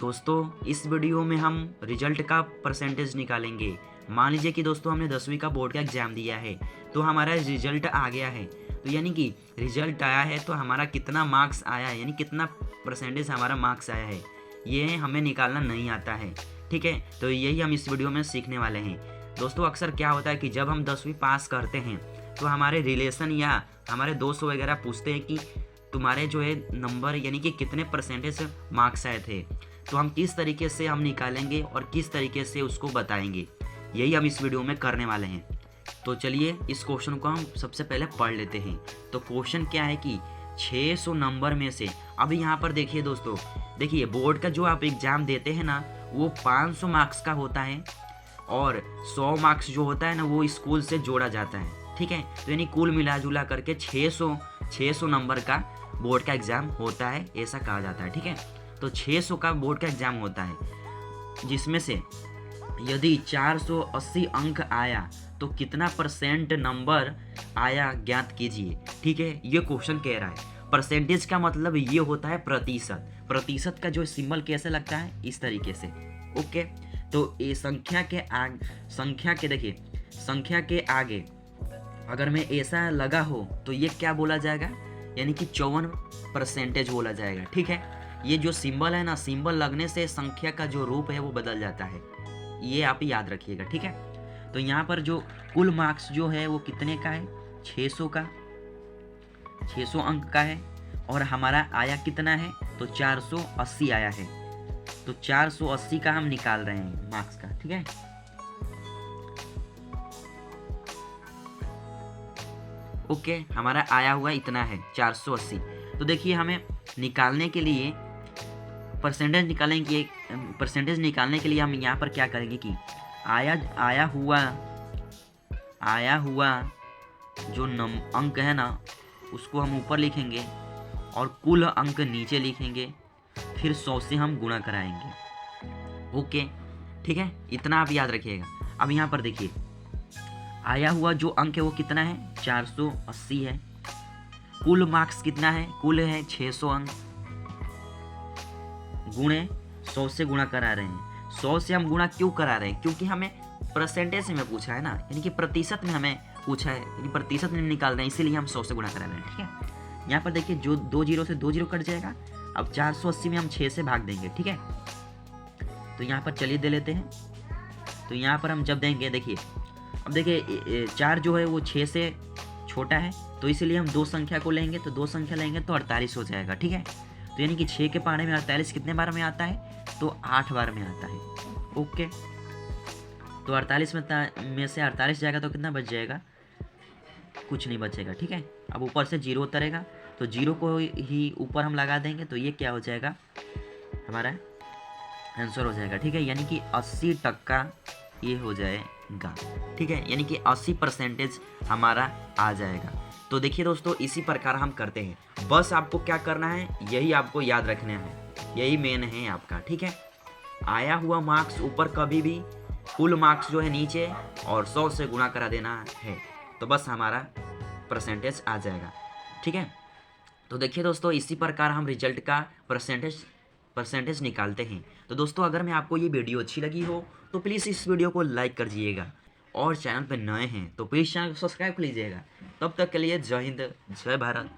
दोस्तों इस वीडियो में हम रिजल्ट का परसेंटेज निकालेंगे। मान लीजिए कि दोस्तों हमने 10वीं का बोर्ड का एग्ज़ाम दिया है तो हमारा रिजल्ट आ गया है। तो यानी कि रिजल्ट आया है तो हमारा कितना मार्क्स आया है, यानी कितना परसेंटेज हमारा मार्क्स आया है, ये हमें निकालना नहीं आता है। ठीक है, तो यही हम इस वीडियो में सीखने वाले हैं। दोस्तों अक्सर क्या होता है कि जब हम 10वीं पास करते हैं तो हमारे रिलेशन या हमारे दोस्त वगैरह पूछते हैं कि तुम्हारे जो है नंबर यानी कि कितने परसेंटेज मार्क्स आए थे। तो हम किस तरीके से हम निकालेंगे और किस तरीके से उसको बताएंगे, यही हम इस वीडियो में करने वाले हैं। तो चलिए इस क्वेश्चन को हम सबसे पहले पढ़ लेते हैं। तो क्वेश्चन क्या है कि 600 नंबर में से, अब यहाँ पर देखिए दोस्तों, देखिए बोर्ड का जो आप एग्ज़ाम देते हैं ना वो 500 मार्क्स का होता है और 100 मार्क्स जो होता है ना वो स्कूल से जोड़ा जाता है। ठीक है, तो यानी कुल मिला जुला करके 600 नंबर का बोर्ड का एग्ज़ाम होता है, ऐसा कहा जाता है। ठीक है, तो 600 का बोर्ड का एग्ज़ाम होता है, जिसमें से यदि 480 अंक आया तो कितना परसेंट नंबर आया ज्ञात कीजिए। ठीक है, ये क्वेश्चन कह रहा है। परसेंटेज का मतलब ये होता है प्रतिशत। प्रतिशत का जो सिंबल कैसे लगता है, इस तरीके से। ओके, तो ये संख्या के देखिए, संख्या के आगे अगर मैं ऐसा लगा हो तो ये क्या बोला जाएगा, यानी कि 54% बोला जाएगा। ठीक है, ये जो सिंबल है ना, सिंबल लगने से संख्या का जो रूप है वो बदल जाता है, ये आप याद रखिएगा। ठीक है, तो यहाँ पर जो कुल मार्क्स जो है वो कितने का है, 600 का, 600 अंक का है। और हमारा आया कितना है, तो 480 आया है। तो 480 का हम निकाल रहे हैं मार्क्स का। ठीक है, ओके, हमारा आया हुआ इतना है 480। तो देखिए हमें निकालने के लिए परसेंटेज निकालने के लिए हम यहाँ पर क्या करेंगे कि आया हुआ जो अंक है ना उसको हम ऊपर लिखेंगे और कुल अंक नीचे लिखेंगे, फिर 100 से हम गुणा कराएंगे। ओके, ठीक है, इतना आप याद रखिएगा। अब यहाँ पर देखिए आया हुआ जो अंक है वो कितना है, 480 है। कुल मार्क्स कितना है, कुल है 600 अंक, गुणे 100 से गुणा करा रहे हैं। 100 से हम गुणा क्यों करा रहे हैं, क्योंकि हमें परसेंटेज में पूछा है ना, यानी कि प्रतिशत में हमें पूछा है, यानी प्रतिशत में निकाल रहे हैं, इसीलिए हम 100 से गुणा करा रहे हैं। ठीक है, यहाँ पर देखिए जो 2 जीरो से 2 जीरो कट जाएगा। अब 480 में हम 6 से भाग देंगे। ठीक है, तो यहाँ पर चलिए दे लेते हैं। तो यहाँ पर हम जब देंगे, देखिए अब देखिए 4 जो है वो 6 से छोटा है, तो इसीलिए हम 2 संख्या को लेंगे, तो 2 संख्या लेंगे तो 48 हो जाएगा। ठीक है, तो यानी कि 6 के पहाड़े में 48 कितने बार में आता है, तो 8 बार में आता है। ओके, तो 48 में से 48 जाएगा तो कितना बच जाएगा, कुछ नहीं बचेगा। ठीक है, अब ऊपर से 0 उतरेगा तो 0 को ही ऊपर हम लगा देंगे, तो ये क्या हो जाएगा, हमारा आंसर हो जाएगा। ठीक है, यानी कि 80% ये हो जाएगा। ठीक है, यानी कि 80% हमारा आ जाएगा। तो देखिए दोस्तों इसी प्रकार हम करते हैं, बस आपको क्या करना है, यही आपको याद रखना है, यही मेन है आपका। ठीक है, आया हुआ मार्क्स ऊपर कभी भी, कुल मार्क्स जो है नीचे, और 100 से गुणा करा देना है, तो बस हमारा परसेंटेज आ जाएगा। ठीक है, तो देखिए दोस्तों इसी प्रकार हम रिजल्ट का परसेंटेज निकालते हैं। तो दोस्तों अगर मैं आपको ये वीडियो अच्छी लगी हो तो प्लीज़ इस वीडियो को लाइक कर दीजिएगा, और चैनल पर नए हैं तो प्लीज़ चैनल को सब्सक्राइब कर लीजिएगा। तब तक के लिए जय हिंद, जय भारत।